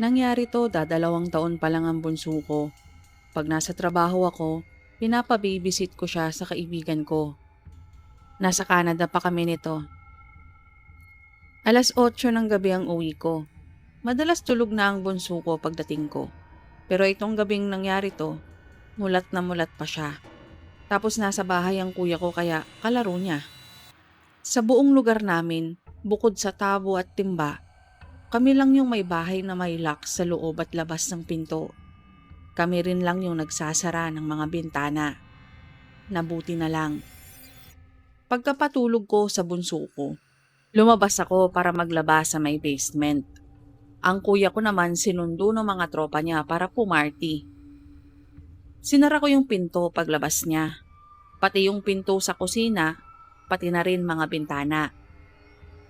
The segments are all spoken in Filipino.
Nangyari to, 2 taon pa lang ang bunso ko. Pag nasa trabaho ako, pinapababysit ko siya sa kaibigan ko. Nasa Canada pa kami nito. 8:00 ng gabi ang uwi ko. Madalas tulog na ang bunso ko pagdating ko. Pero itong gabing nangyari to, mulat na mulat pa siya. Tapos nasa bahay ang kuya ko kaya kalaro niya. Sa buong lugar namin, bukod sa tabo at timba, kami lang yung may bahay na may lock sa loob at labas ng pinto. Kami rin lang yung nagsasara ng mga bintana. Nabuti na lang. Pagkapatulog ko sa bunso ko, lumabas ako para maglaba sa may basement. Ang kuya ko naman sinundo ng mga tropa niya para pumarty. Sinara ko yung pinto paglabas niya, pati yung pinto sa kusina, pati na rin mga bintana.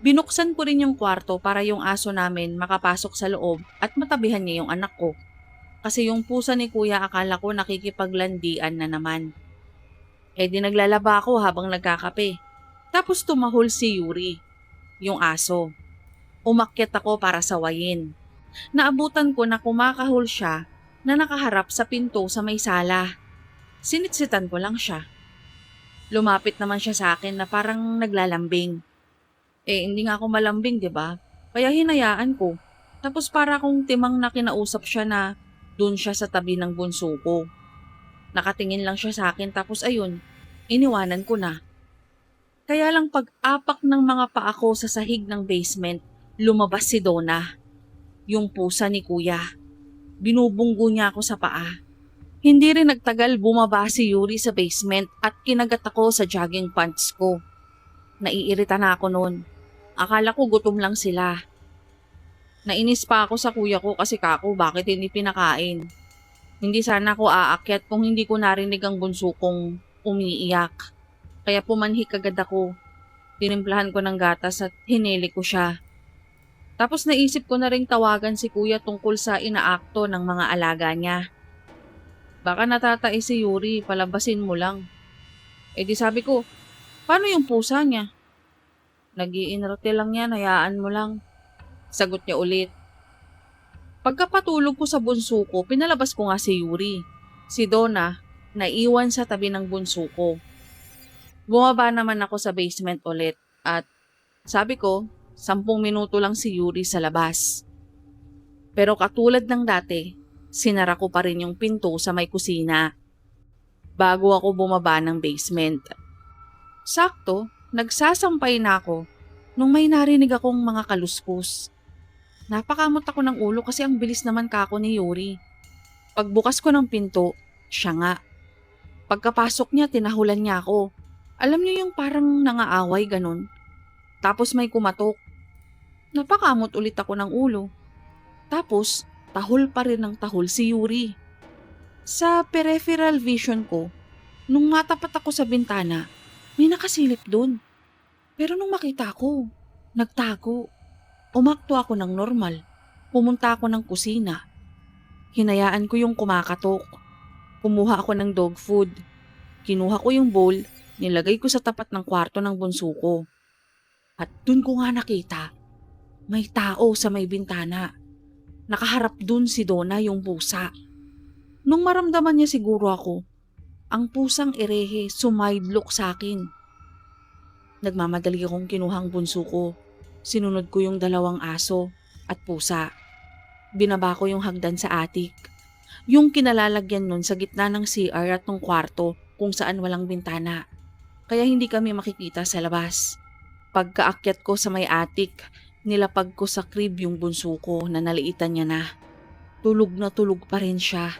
Binuksan ko rin yung kwarto para yung aso namin makapasok sa loob at matabihan niya yung anak ko. Kasi yung pusa ni kuya akala ko nakikipaglandian na naman. Di naglalaba ako habang nagkakape. Tapos tumahol si Yuri, yung aso. Umakyat ako para sawayin. Naabutan ko na kumakahol siya na nakaharap sa pinto sa may sala. Sinitsitan ko lang siya. Lumapit naman siya sa akin na parang naglalambing. Hindi nga ako malambing, 'di ba? Kaya hinayaan ko. Tapos para akong timang na kinausap siya na doon siya sa tabi ng bunso ko. Nakatingin lang siya sa akin tapos ayun, iniwanan ko na. Kaya lang pag-apak ng mga paa ko sa sahig ng basement, lumabas si Donna, yung pusa ni kuya. Binubunggo niya ako sa paa. Hindi rin nagtagal bumaba si Yuri sa basement at kinagat ako sa jogging pants ko. Naiirita na ako noon. Akala ko gutom lang sila. Nainis pa ako sa kuya ko kasi kako bakit hindi pinakain. Hindi sana ako aakyat kung hindi ko narinig ang bunso kong umiiyak. Kaya pumanhik agad ako. Tinimplahan ko ng gatas at hinili ko siya. Tapos naisip ko na ring tawagan si kuya tungkol sa inaakto ng mga alaga niya. Baka natatai si Yuri, palabasin mo lang. Di sabi ko, paano yung pusa niya? Nag-iinarte lang yan, hayaan mo lang. Sagot niya ulit. Pagkapatulog ko sa bunso ko, pinalabas ko nga si Yuri. Si Donna, naiwan sa tabi ng bunso ko. Bumaba naman ako sa basement ulit at sabi ko, 10 minuto lang si Yuri sa labas. Pero katulad ng dati, sinara ko pa rin yung pinto sa may kusina bago ako bumaba ng basement. Sakto, nagsasampay na ako nung may narinig akong mga kaluskos. Napakamot ako ng ulo kasi ang bilis naman kako ni Yuri. Pagbukas ko ng pinto, siya nga. Pagkapasok niya, tinahulan niya ako. Alam niyo yung parang nangaaway ganun. Tapos may kumatok. Napakamot ulit ako ng ulo. Tapos, tahol pa rin ng tahol si Yuri. Sa peripheral vision ko, nung matapat ako sa bintana, may nakasilip dun. Pero nung makita ko, nagtago. Umakto ako ng normal. Pumunta ako ng kusina. Hinayaan ko yung kumakatok. Kumuha ako ng dog food. Kinuha ko yung bowl, nilagay ko sa tapat ng kwarto ng bunso ko. At dun ko nga nakita, may tao sa may bintana. Nakaharap dun si Donna yung pusa. Nung maramdaman niya siguro ako, ang pusang erehe sumaidlok sa akin. Nagmamadali akong kinuhang bunso ko. Sinunod ko yung 2 aso at pusa. Binaba ko yung hagdan sa attic. Yung kinalalagyan nun sa gitna ng CR at ng kwarto kung saan walang bintana. Kaya hindi kami makikita sa labas. Pagkaakyat ko sa may attic, nilapag ko sa crib yung bunso ko na naliitan niya na. Tulog na tulog pa rin siya.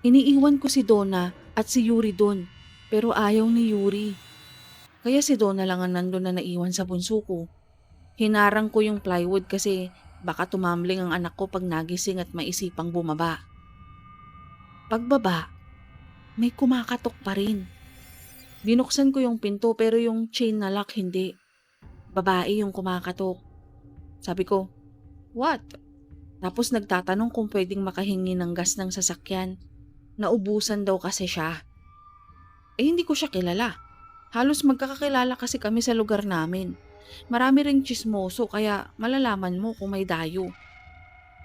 Iniiwan ko si Donna at si Yuri doon, pero ayaw ni Yuri. Kaya si Donna lang ang nandun na naiwan sa bunso ko. Hinarang ko yung plywood kasi baka tumambling ang anak ko pag nagising at maisipang bumaba. Pagbaba, may kumakatok pa rin. Binuksan ko yung pinto pero yung chain na lock hindi. Babae yung kumakatok. Sabi ko, what? Tapos nagtatanong kung pwedeng makahingi ng gas ng sasakyan. Naubusan daw kasi siya. Hindi ko siya kilala. Halos magkakakilala kasi kami sa lugar namin. Marami ring tsismoso kaya malalaman mo kung may dayo.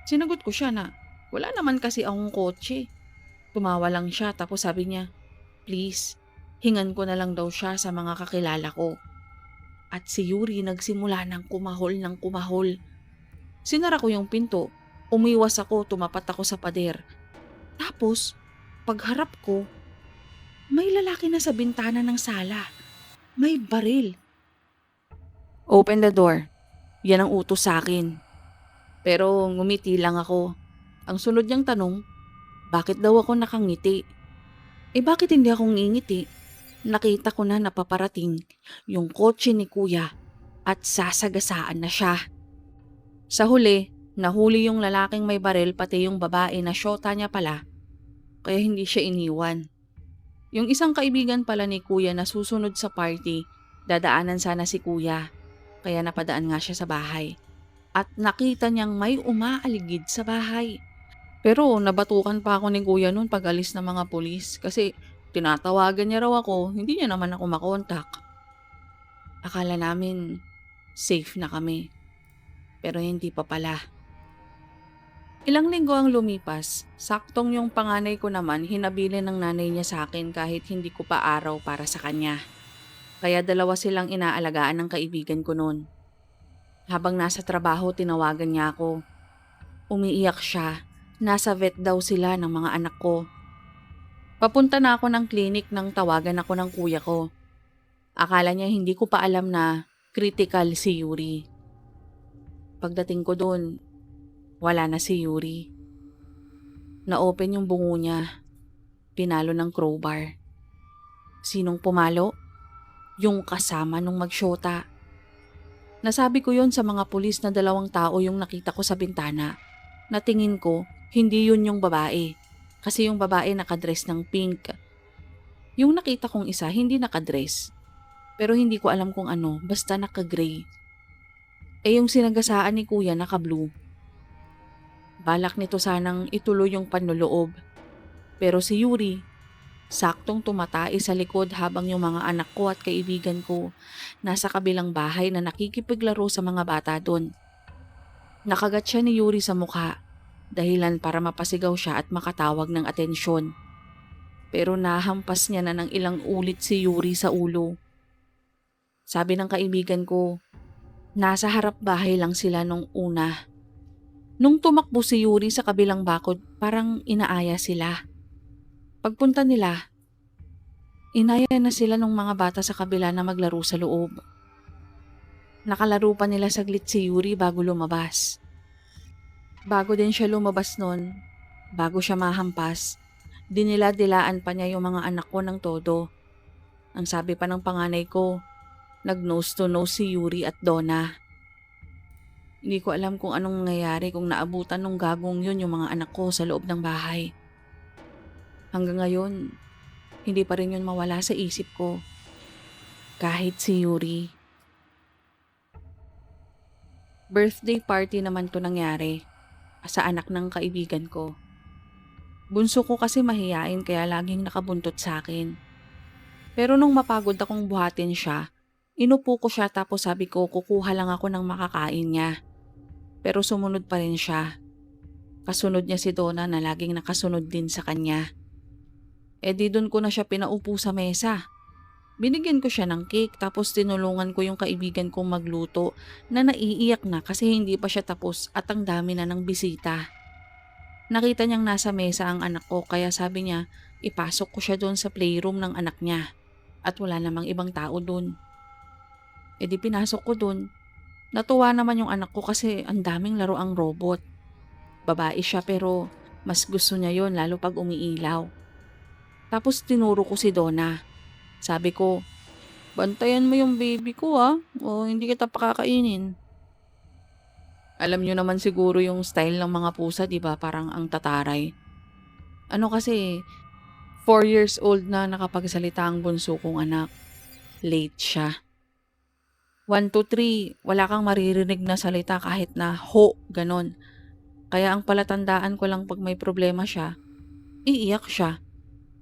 Sinagot ko siya na wala naman kasi akong kotse. Tumawa lang siya tapos sabi niya, please, hingan ko na lang daw siya sa mga kakilala ko. At si Yuri nagsimula ng kumahol ng kumahol. Sinara ko yung pinto, umiwas ako, tumapat ako sa pader. Tapos, pagharap ko, may lalaki na sa bintana ng sala. May baril. Open the door. Yan ang utos sa akin. Pero ngumiti lang ako. Ang sunod niyang tanong, bakit daw ako nakangiti? Bakit hindi ako ngingiti? Nakita ko na napaparating yung kotse ni kuya at sasagasaan na siya. Sa huli, nahuli yung lalaking may baril pati yung babae na syota niya pala, kaya hindi siya iniwan. Yung isang kaibigan pala ni kuya na susunod sa party, dadaanan sana si kuya, kaya napadaan nga siya sa bahay. At nakita niyang may umaaligid sa bahay. Pero nabatukan pa ako ni kuya noon pag alis ng mga pulis kasi tinatawagan niya raw ako, hindi niya naman ako makontak. Akala namin safe na kami, pero hindi pa pala. Ilang linggo ang lumipas, saktong yung panganay ko naman hinabilin ng nanay niya sa akin kahit hindi ko pa araw para sa kanya. Kaya dalawa silang inaalagaan ng kaibigan ko noon. Habang nasa trabaho tinawagan niya ako. Umiiyak siya, nasa vet daw sila ng mga anak ko. Papunta na ako ng klinik nang tawagan ako ng kuya ko. Akala niya hindi ko pa alam na critical si Yuri. Pagdating ko doon, wala na si Yuri. Na-open yung bungo niya. Pinalo ng crowbar. Sinong pumalo? Yung kasama nung magsyota. Nasabi ko yon sa mga pulis na 2 tao yung nakita ko sa bintana. Na tingin ko, hindi yun yung babae. Kasi yung babae nakadress ng pink. Yung nakita kong isa, hindi nakadress. Pero hindi ko alam kung ano, basta naka-gray. Yung sinagasaan ni kuya naka-blue. Balak nito sanang ituloy yung panloloob. Pero si Yuri, saktong tumatay sa likod habang yung mga anak ko at kaibigan ko nasa kabilang bahay na nakikipiglaro sa mga bata doon. Nakagat siya ni Yuri sa mukha, dahilan para mapasigaw siya at makatawag ng atensyon. Pero nahampas niya na ng ilang ulit si Yuri sa ulo. Sabi ng kaibigan ko, nasa harap bahay lang sila nung una. Nung tumakbo si Yuri sa kabilang bakod, parang inaaya sila. Pagpunta nila, inaya na sila ng mga bata sa kabila na maglaro sa loob. Nakalaro pa nila saglit si Yuri bago lumabas. Bago din siya lumabas nun, bago siya mahampas, dinila-dilaan pa niya yung mga anak ko ng todo. Ang sabi pa ng panganay ko, nag-nose to nose si Yuri at Donna. Hindi ko alam kung anong nangyayari kung naabutan ng gagong yun yung mga anak ko sa loob ng bahay. Hanggang ngayon, hindi pa rin yun mawala sa isip ko. Kahit si Yuri. Birthday party naman to nangyari sa anak ng kaibigan ko. Bunso ko kasi mahiyain kaya laging nakabuntot sa akin. Pero nung mapagod akong buhatin siya, inupo ko siya tapos sabi ko kukuha lang ako ng makakain niya. Pero sumunod pa rin siya. Kasunod niya si Donna na laging nakasunod din sa kanya. Di dun ko na siya pinaupo sa mesa. Binigyan ko siya ng cake tapos tinulungan ko yung kaibigan kong magluto na naiiyak na kasi hindi pa siya tapos at ang dami na ng bisita. Nakita niyang nasa mesa ang anak ko kaya sabi niya ipasok ko siya doon sa playroom ng anak niya at wala namang ibang tao doon. Di pinasok ko doon. Natuwa naman yung anak ko kasi ang daming laro ang robot. Babae siya pero mas gusto niya yon lalo pag umiilaw. Tapos tinuro ko si Donna. Sabi ko, bantayan mo yung baby ko o hindi kita pakakainin. Alam niyo naman siguro yung style ng mga pusa, di ba? Parang ang tataray. Ano kasi, 4 years old na nakapagsalita ang bunso kong anak. Late siya. 1 to 3, wala kang maririnig na salita kahit na ho, ganon. Kaya ang palatandaan ko lang pag may problema siya, iiyak siya.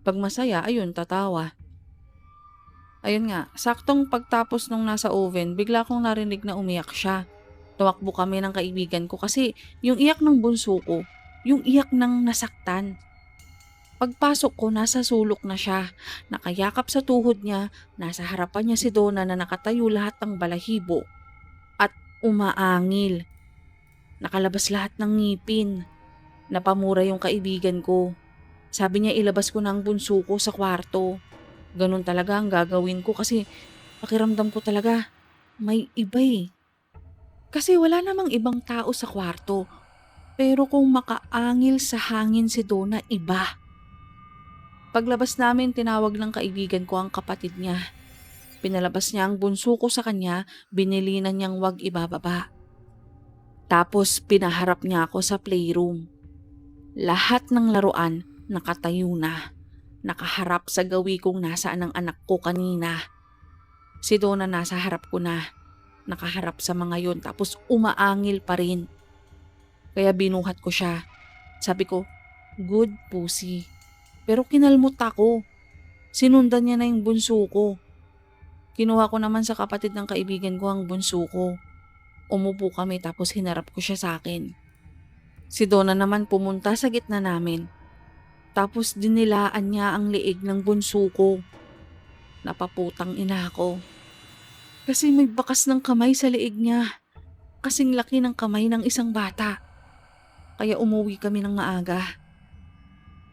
Pag masaya, ayun, tatawa. Ayun nga, saktong pagtapos nung nasa oven, bigla kong narinig na umiyak siya. Tumakbo kami ng kaibigan ko kasi yung iyak ng bunso ko, yung iyak ng nasaktan. Pagpasok ko, nasa sulok na siya. Nakayakap sa tuhod niya, nasa harapan niya si Donna na nakatayo lahat ng balahibo at umaangil. Nakalabas lahat ng ngipin. Napamura yung kaibigan ko. Sabi niya ilabas ko na ang bunso ko sa kwarto. Ganun talaga ang gagawin ko kasi pakiramdam ko talaga may iba eh. Kasi wala namang ibang tao sa kwarto. Pero kung makaangil sa hangin si Donna, iba. Paglabas namin, tinawag ng kaibigan ko ang kapatid niya. Pinalabas niya ang bunso ko sa kanya, binilinan niyang wag ibababa. Tapos pinaharap niya ako sa playroom. Lahat ng laruan nakatayo na. Nakaharap sa gawi kung nasaan ang anak ko kanina. Si Donna nasa harap ko na. Nakaharap sa mga yon tapos umaangil pa rin. Kaya binuhat ko siya. Sabi ko, good pussy. Pero kinalmot ako. Sinundan niya na yung bunso ko. Kinuha ko naman sa kapatid ng kaibigan ko ang bunso ko. Umupo kami tapos hinarap ko siya sa akin. Si Donna naman pumunta sa gitna namin. Tapos dinilaan niya ang liig ng bunso ko. Napaputang ina ako. Kasi may bakas ng kamay sa liig niya. Kasing laki ng kamay ng isang bata. Kaya umuwi kami ng maaga.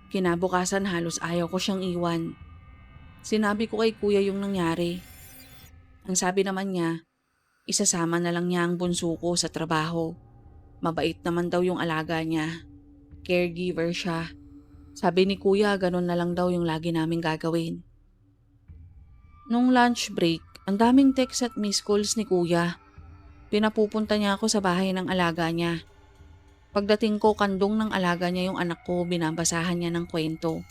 Kinabukasan halos ayaw ko siyang iwan. Sinabi ko kay kuya yung nangyari. Ang sabi naman niya, isasama na lang niya ang bunso ko sa trabaho. Mabait naman daw yung alaga niya. Caregiver siya. Sabi ni kuya, ganun na lang daw yung lagi namin gagawin. Nung lunch break, ang daming text at missed calls ni kuya. Pinapupunta niya ako sa bahay ng alaga niya. Pagdating ko, kandong ng alaga niya yung anak ko, binabasahan niya ng kwento.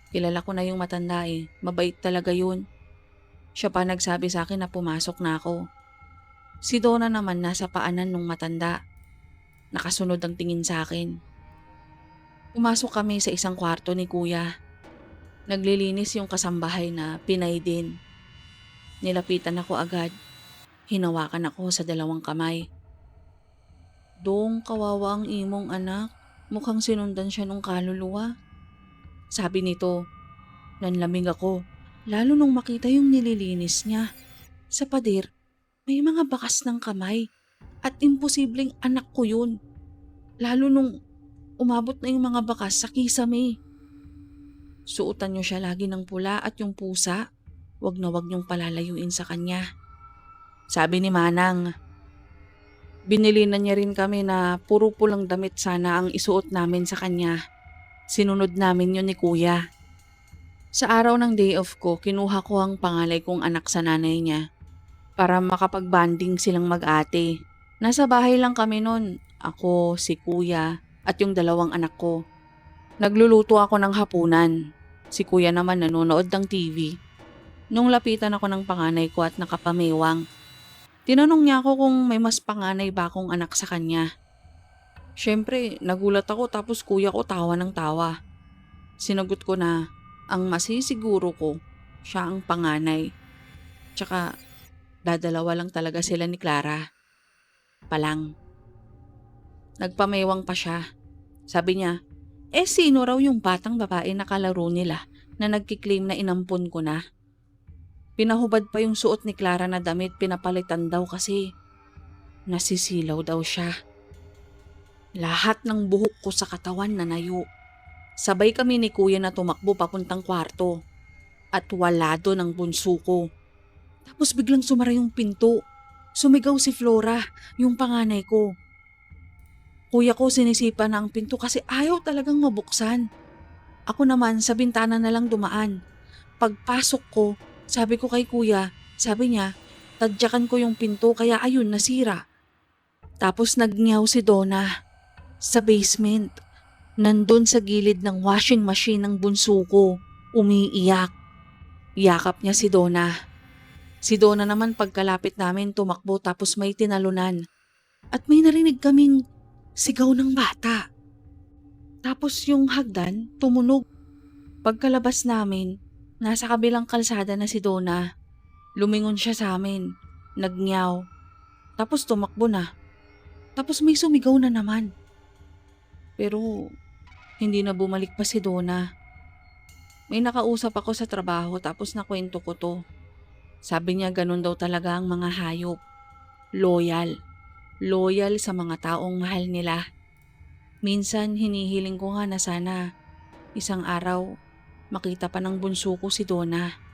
Kilala ko na yung matanda eh, mabait talaga yun. Siya pa nagsabi sa akin na pumasok na ako. Si Donna naman nasa paanan nung matanda. Nakasunod ang tingin sa akin. Pumasok kami sa isang kwarto ni kuya. Naglilinis yung kasambahay na Pinay din. Nilapitan ako agad. Hinawakan ako sa dalawang kamay. Dong, kawawa ang imong anak. Mukhang sinundan siya nung kaluluwa. Sabi nito, nanlamig ako. Lalo nung makita yung nililinis niya. Sa pader, may mga bakas ng kamay. At imposibleng anak ko yun. Lalo nung umabot na yung mga bakas sa kisame. Suotan niyo siya lagi ng pula at yung pusa. Wag na wag niyong palalayuin sa kanya. Sabi ni Manang. Binili na niya rin kami na puro pulang damit sana ang isuot namin sa kanya. Sinunod namin yun ni kuya. Sa araw ng day off ko, kinuha ko ang pangalay kong anak sa nanay niya para makapag-banding silang mag-ate. Nasa bahay lang kami nun, ako, si kuya at yung dalawang anak ko. Nagluluto ako ng hapunan. Si kuya naman nanonood ng TV. Nung lapitan ako ng panganay ko at nakapamewang, tinanong niya ako kung may mas panganay ba akong anak sa kanya. Siyempre, nagulat ako tapos kuya ko tawa ng tawa. Sinagot ko na ang masisiguro ko, siya ang panganay. Tsaka, dadalawa lang talaga sila ni Clara. Palang. Nagpamewang pa siya. Sabi niya, sino raw yung batang babae na kalaro nila na nagkiklaim na inampun ko na? Pinahubad pa yung suot ni Clara na damit, pinapalitan daw kasi nasisilaw daw siya. Lahat ng buhok ko sa katawan nanayo. Sabay kami ni kuya na tumakbo papuntang kwarto. At wala doon ang bunso ko. Tapos biglang sumara yung pinto. Sumigaw si Flora, yung panganay ko. Kuya ko sinisipa na ang pinto kasi ayaw talagang mabuksan. Ako naman sa bintana na lang dumaan. Pagpasok ko, sabi ko kay kuya, sabi niya, tadyakan ko yung pinto kaya ayun nasira. Tapos nagnyaw si Donna sa basement. Nandun sa gilid ng washing machine ng bunso ko, umiiyak. Yakap niya si Donna. Si Donna naman pagkalapit namin tumakbo tapos may tinalunan. At may narinig kaming sigaw ng bata. Tapos yung hagdan tumunog. Pagkalabas namin, nasa kabilang kalsada na si Donna. Lumingon siya sa amin. Nagnyaw. Tapos tumakbo na. Tapos may sumigaw na naman. Pero hindi na bumalik pa si Donna. May nakausap ako sa trabaho tapos nakwento ko to. Sabi niya ganun daw talaga ang mga hayop. Loyal. Loyal sa mga taong mahal nila. Minsan hinihiling ko nga na sana isang araw makita pa ng bunso ko si Donna.